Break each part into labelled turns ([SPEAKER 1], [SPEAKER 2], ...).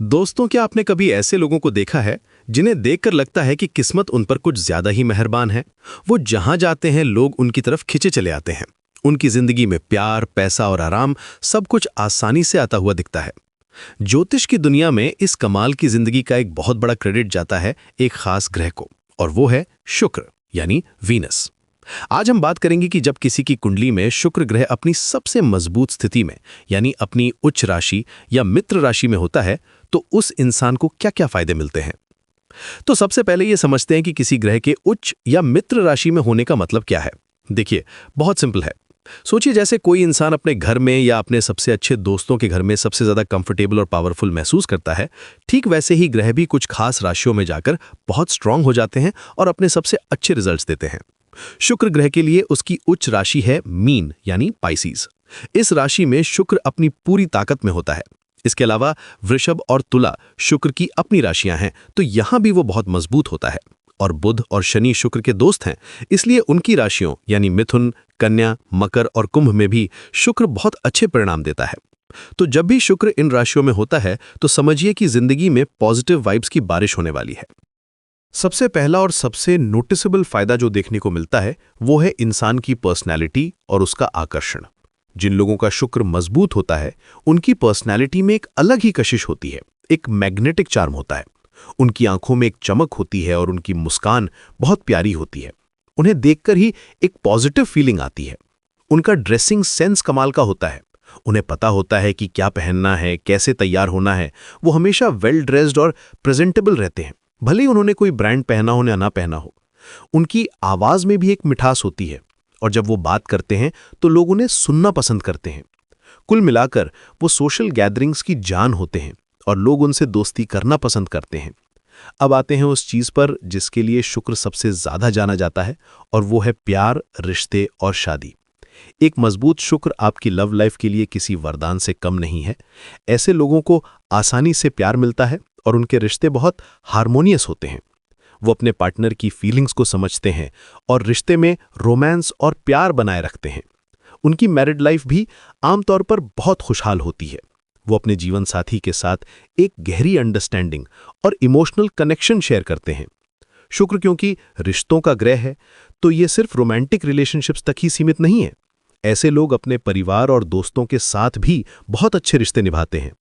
[SPEAKER 1] दोस्तों, क्या आपने कभी ऐसे लोगों को देखा है जिन्हें देखकर लगता है कि किस्मत उन पर कुछ ज्यादा ही मेहरबान है। वो जहां जाते हैं लोग उनकी तरफ खिंचे चले आते हैं। उनकी जिंदगी में प्यार, पैसा और आराम सब कुछ आसानी से आता हुआ दिखता है। ज्योतिष की दुनिया में इस कमाल की जिंदगी का एक बहुत बड़ा क्रेडिट जाता है एक खास ग्रह को, और वो है शुक्र यानी वीनस। आज हम बात करेंगे कि जब किसी की कुंडली में शुक्र ग्रह अपनी सबसे मजबूत स्थिति में यानी अपनी उच्च राशि या मित्र राशि में होता है तो उस इंसान को क्या-क्या फायदे मिलते हैं। तो सबसे पहले ये समझते हैं कि किसी ग्रह के उच्च या मित्र राशि में होने का मतलब क्या है। देखिए, बहुत सिंपल है। सोचिए, जैसे कोई इंसान अपने घर में या अपने सबसे अच्छे दोस्तों के घर में सबसे ज्यादा कंफर्टेबल और पावरफुल महसूस करता है, ठीक वैसे ही ग्रह भी कुछ खास राशियों में जाकर बहुत स्ट्रांग हो जाते हैं और अपने सबसे अच्छे रिजल्ट्स देते हैं। शुक्र ग्रह के लिए उसकी उच्च राशि है मीन यानी पाइसीज। इस राशि में शुक्र अपनी पूरी ताकत में होता है। इसके अलावा वृषभ और तुला शुक्र की अपनी राशियां हैं, तो यहां भी वो बहुत मजबूत होता है। और बुध और शनि शुक्र के दोस्त हैं, इसलिए उनकी राशियों यानी मिथुन, कन्या, मकर और कुंभ में भी शुक्र बहुत अच्छे परिणाम देता है। तो जब भी शुक्र इन राशियों में होता है तो समझिए कि जिंदगी में पॉजिटिव वाइब्स की बारिश होने वाली है। सबसे पहला और सबसे नोटिसेबल फायदा जो देखने को मिलता है वो है इंसान की पर्सनैलिटी और उसका आकर्षण। जिन लोगों का शुक्र मजबूत होता है उनकी पर्सनैलिटी में एक अलग ही कशिश होती है, एक मैग्नेटिक चार्म होता है। उनकी आंखों में एक चमक होती है और उनकी मुस्कान बहुत प्यारी होती है। उन्हें देखकर ही एक पॉजिटिव फीलिंग आती है। उनका ड्रेसिंग सेंस कमाल का होता है। उन्हें पता होता है कि क्या पहनना है, कैसे तैयार होना है। वो हमेशा वेल ड्रेस्ड और प्रेजेंटेबल रहते हैं, भले ही उन्होंने कोई ब्रांड पहना हो या ना पहना हो। उनकी आवाज में भी एक मिठास होती है और जब वो बात करते हैं तो लोग उन्हें सुनना पसंद करते हैं। कुल मिलाकर वो सोशल गैदरिंग्स की जान होते हैं और लोग उनसे दोस्ती करना पसंद करते हैं। अब आते हैं उस चीज पर जिसके लिए शुक्र सबसे ज्यादा जाना जाता है, और वो है प्यार, रिश्ते और शादी। एक मजबूत शुक्र आपकी लव लाइफ के लिए किसी वरदान से कम नहीं है। ऐसे लोगों को आसानी से प्यार मिलता है और उनके रिश्ते बहुत हार्मोनियस होते हैं। वो अपने पार्टनर की फीलिंग्स को समझते हैं और रिश्ते में रोमांस और प्यार बनाए रखते हैं। उनकी मैरिड लाइफ भी आमतौर पर बहुत खुशहाल होती है। वो अपने जीवन साथी के साथ एक गहरी अंडरस्टैंडिंग और इमोशनल कनेक्शन शेयर करते हैं। शुक्र क्योंकि रिश्तों का ग्रह है, तो ये सिर्फ रोमांटिक रिलेशनशिप्स तक ही सीमित नहीं है। ऐसे लोग अपने परिवार और दोस्तों के साथ भी बहुत अच्छे रिश्ते निभाते हैं।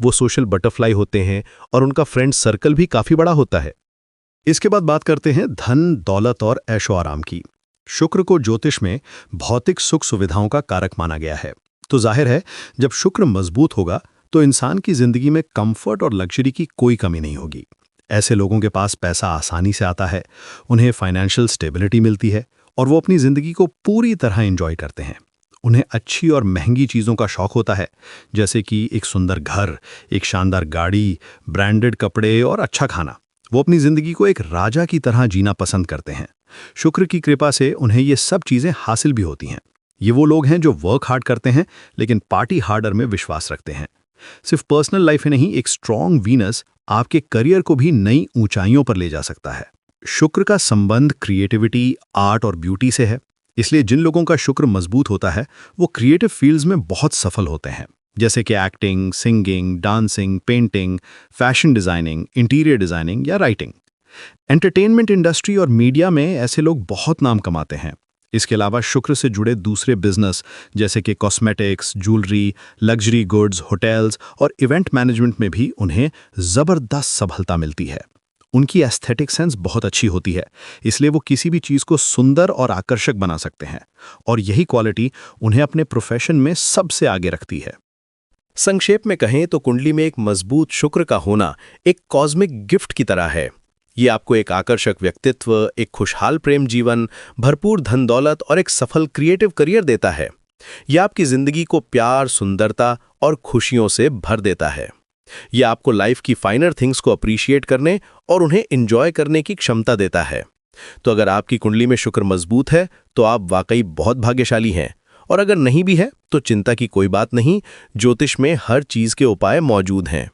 [SPEAKER 1] वो सोशल बटरफ्लाई होते हैं और उनका फ्रेंड सर्कल भी काफी बड़ा होता है। इसके बाद बात करते हैं धन, दौलत और ऐशो आराम की। शुक्र को ज्योतिष में भौतिक सुख सुविधाओं का कारक माना गया है। तो जाहिर है, जब शुक्र मजबूत होगा तो इंसान की जिंदगी में कंफर्ट और लग्जरी की कोई कमी नहीं होगी। ऐसे लोगों के पास पैसा आसानी से आता है, उन्हें फाइनेंशियल स्टेबिलिटी मिलती है और वो अपनी जिंदगी को पूरी तरह एंजॉय करते हैं। उन्हें अच्छी और महंगी चीज़ों का शौक होता है, जैसे कि एक सुंदर घर, एक शानदार गाड़ी, ब्रांडेड कपड़े और अच्छा खाना। वो अपनी जिंदगी को एक राजा की तरह जीना पसंद करते हैं। शुक्र की कृपा से उन्हें ये सब चीज़ें हासिल भी होती हैं। ये वो लोग हैं जो वर्क हार्ड करते हैं लेकिन पार्टी हार्डर में विश्वास रखते हैं। सिर्फ पर्सनल लाइफ ही नहीं, एक स्ट्रॉन्ग वीनस आपके करियर को भी नई ऊंचाइयों पर ले जा सकता है। शुक्र का संबंध क्रिएटिविटी, आर्ट और ब्यूटी से है, इसलिए जिन लोगों का शुक्र मजबूत होता है वो क्रिएटिव फील्ड्स में बहुत सफल होते हैं, जैसे कि acting, singing, dancing, painting, fashion designing, interior designing या राइटिंग। एंटरटेनमेंट इंडस्ट्री और मीडिया में ऐसे लोग बहुत नाम कमाते हैं। इसके अलावा शुक्र से जुड़े दूसरे बिजनेस जैसे कि cosmetics, jewellery, luxury goods, hotels और इवेंट मैनेजमेंट में भी उन्हें जबरदस्त सफलता मिलती है। उनकी एस्थेटिक सेंस बहुत अच्छी होती है, इसलिए वो किसी भी चीज को सुंदर और आकर्षक बना सकते हैं, और यही क्वालिटी उन्हें अपने प्रोफेशन में सबसे आगे रखती है। संक्षेप में कहें तो कुंडली में एक मजबूत शुक्र का होना एक कॉस्मिक गिफ्ट की तरह है। ये आपको एक आकर्षक व्यक्तित्व, एक खुशहाल प्रेम जीवन, भरपूर धन दौलत और एक सफल क्रिएटिव करियर देता है। यह आपकी जिंदगी को प्यार, सुंदरता और खुशियों से भर देता है। यह आपको लाइफ की फाइनर थिंग्स को अप्रिशिएट करने और उन्हें एंजॉय करने की क्षमता देता है। तो अगर आपकी कुंडली में शुक्र मजबूत है तो आप वाकई बहुत भाग्यशाली हैं, और अगर नहीं भी है तो चिंता की कोई बात नहीं, ज्योतिष में हर चीज के उपाय मौजूद हैं।